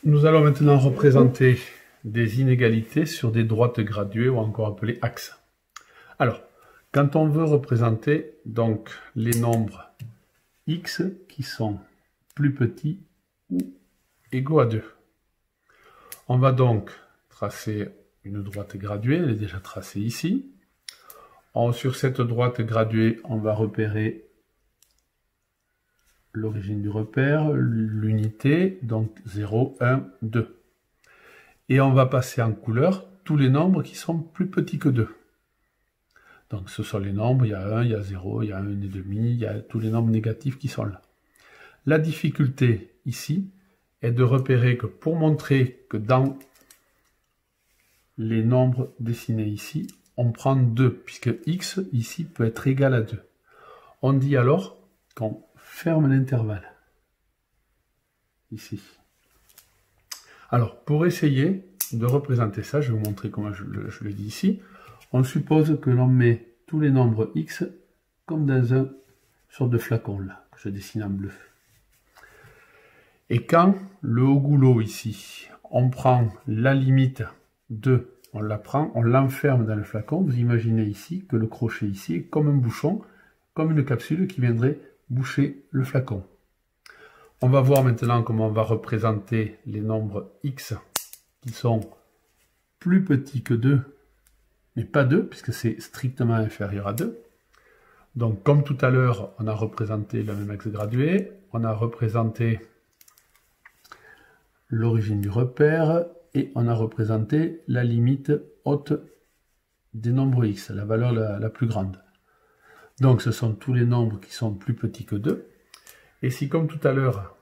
Nous allons maintenant représenter des inégalités sur des droites graduées ou encore appelées axes. Alors, quand on veut représenter donc les nombres x qui sont plus petits ou égaux à 2, on va donc tracer une droite graduée, elle est déjà tracée ici. Sur cette droite graduée, on va repérer l'origine du repère, l'unité, donc 0, 1, 2. Et on va passer en couleur tous les nombres qui sont plus petits que 2. Donc ce sont les nombres, il y a 1, il y a 0, il y a 1,5, il y a tous les nombres négatifs qui sont là. La difficulté ici est de repérer que pour montrer que dans les nombres dessinés ici, on prend 2, puisque x ici peut être égal à 2. On dit alors qu'on ferme l'intervalle, ici. Alors, pour essayer de représenter ça, je vais vous montrer comment je le dis ici. On suppose que l'on met tous les nombres x comme dans un sorte de flacon, là, que je dessine en bleu. Et quand le haut goulot, ici, on prend la limite 2, on la prend, on l'enferme dans le flacon, vous imaginez ici que le crochet ici est comme un bouchon, comme une capsule qui viendrait boucher le flacon. On va voir maintenant comment on va représenter les nombres x qui sont plus petits que 2, mais pas 2, puisque c'est strictement inférieur à 2. Donc comme tout à l'heure, on a représenté le même axe gradué, on a représenté l'origine du repère, et on a représenté la limite haute des nombres x, la valeur la plus grande. Donc ce sont tous les nombres qui sont plus petits que 2. Et si comme tout à l'heure,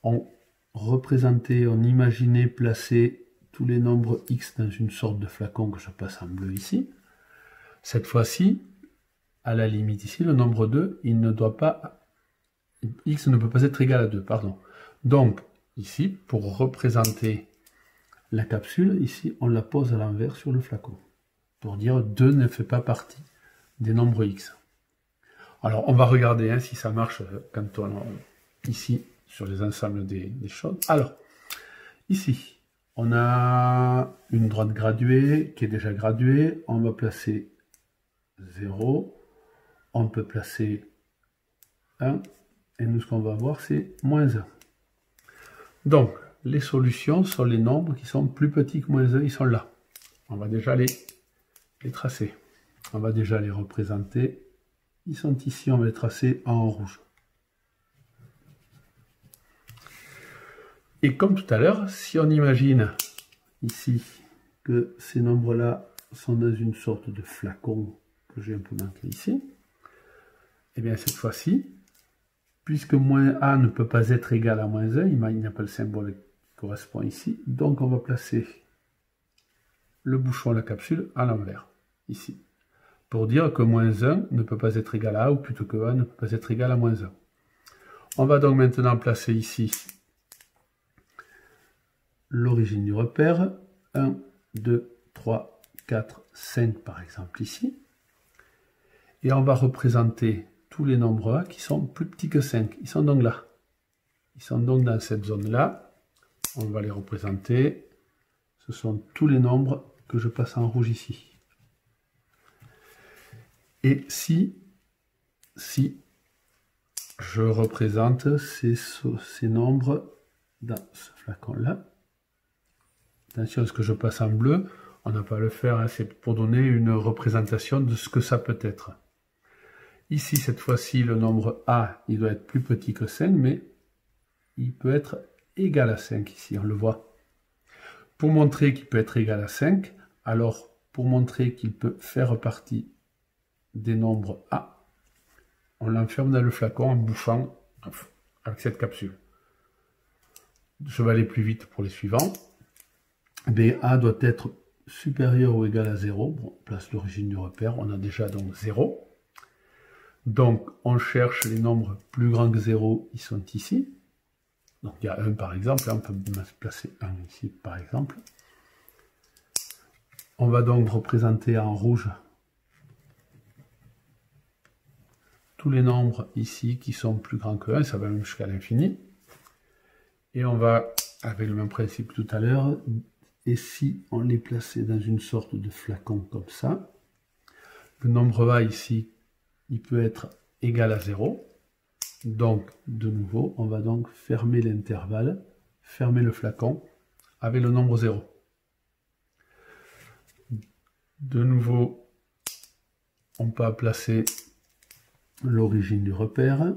on représentait, on imaginait placer tous les nombres x dans une sorte de flacon que je passe en bleu ici, cette fois-ci, à la limite ici, le nombre 2, il ne doit pas, x ne peut pas être égal à 2, pardon. Donc ici, pour représenter la capsule, ici, on la pose à l'envers sur le flacon, pour dire 2 ne fait pas partie des nombres x. Alors, on va regarder si ça marche quand on ici, sur les ensembles des choses. Alors, ici, on a une droite graduée qui est déjà graduée. On va placer 0. On peut placer 1. Et nous, ce qu'on va voir, c'est moins 1. Donc, les solutions sont les nombres qui sont plus petits que moins 1, ils sont là. On va déjà les tracer. On va déjà les représenter. Ils sont ici, on va les tracer en rouge. Et comme tout à l'heure, si on imagine ici que ces nombres-là sont dans une sorte de flacon que j'ai un peu manqué ici, et bien cette fois-ci, puisque moins a ne peut pas être égal à moins 1, il n'y a pas le symbole qui correspond ici, donc on va placer le bouchon, la capsule, à l'envers, ici, pour dire que moins 1 ne peut pas être égal à a, ou plutôt que a ne peut pas être égal à moins 1. On va donc maintenant placer ici l'origine du repère, 1, 2, 3, 4, 5 par exemple ici, et on va représenter tous les nombres a qui sont plus petits que 5, ils sont donc là. Ils sont donc dans cette zone-là, on va les représenter, ce sont tous les nombres que je passe en rouge ici. Et si je représente ces nombres dans ce flacon-là, attention à ce que je passe en bleu, on n'a pas à le faire, c'est pour donner une représentation de ce que ça peut être. Ici, cette fois-ci, le nombre a, il doit être plus petit que 5, mais il peut être égal à 5 ici, on le voit. Pour montrer qu'il peut être égal à 5, alors pour montrer qu'il peut faire partie des nombres a, on l'enferme dans le flacon en bouchant avec cette capsule. Je vais aller plus vite pour les suivants. A doit être supérieur ou égal à 0. Bon, on place l'origine du repère, on a déjà donc 0. Donc on cherche les nombres plus grands que 0, ils sont ici. Donc il y a 1 par exemple, là on peut placer 1 ici par exemple. On va donc représenter en rouge tous les nombres ici qui sont plus grands que 1, ça va même jusqu'à l'infini. Et on va, avec le même principe tout à l'heure, et si on les plaçait dans une sorte de flacon comme ça, le nombre A ici, il peut être égal à 0. Donc, de nouveau, on va donc fermer l'intervalle, fermer le flacon avec le nombre 0. De nouveau, on peut placer l'origine du repère.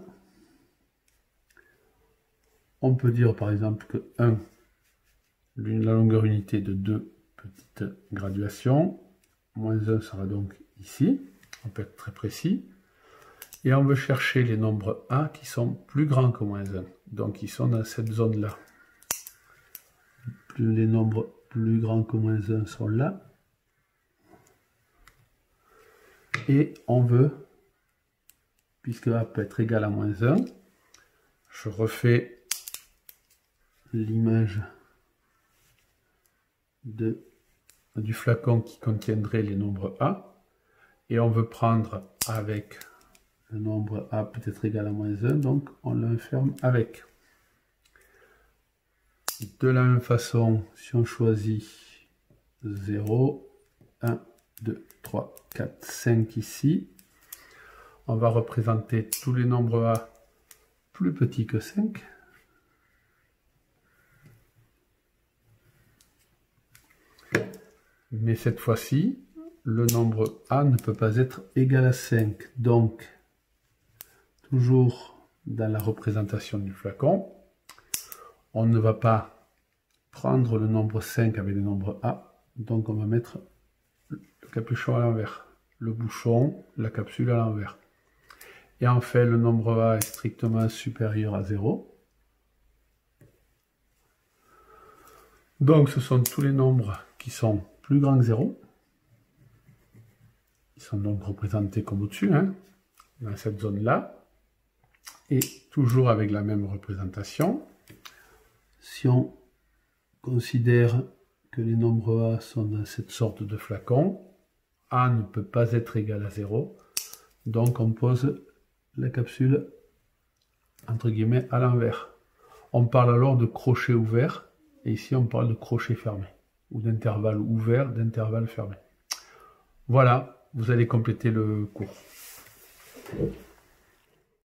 On peut dire par exemple que 1, la longueur unité de 2 petites graduations, moins 1 sera donc ici, on peut être très précis, et on veut chercher les nombres A qui sont plus grands que moins 1, donc ils sont dans cette zone-là. Les nombres plus grands que moins 1 sont là, et on veut, puisque A peut être égal à moins 1, je refais l'image du flacon qui contiendrait les nombres A, et on veut prendre avec le nombre A peut-être égal à moins 1, donc on l'enferme avec. De la même façon, si on choisit 0, 1, 2, 3, 4, 5 ici, on va représenter tous les nombres A plus petits que 5. Mais cette fois-ci, le nombre A ne peut pas être égal à 5. Donc, toujours dans la représentation du flacon, on ne va pas prendre le nombre 5 avec le nombre A. Donc, on va mettre le capuchon à l'envers, le bouchon, la capsule à l'envers. Et en fait, le nombre A est strictement supérieur à 0. Donc, ce sont tous les nombres qui sont plus grands que 0. Ils sont donc représentés comme au-dessus, hein, dans cette zone-là. Et toujours avec la même représentation, si on considère que les nombres A sont dans cette sorte de flacon, A ne peut pas être égal à 0. Donc on pose la capsule, entre guillemets, à l'envers. On parle alors de crochet ouvert, et ici on parle de crochet fermé, ou d'intervalle ouvert, d'intervalle fermé. Voilà, vous allez compléter le cours.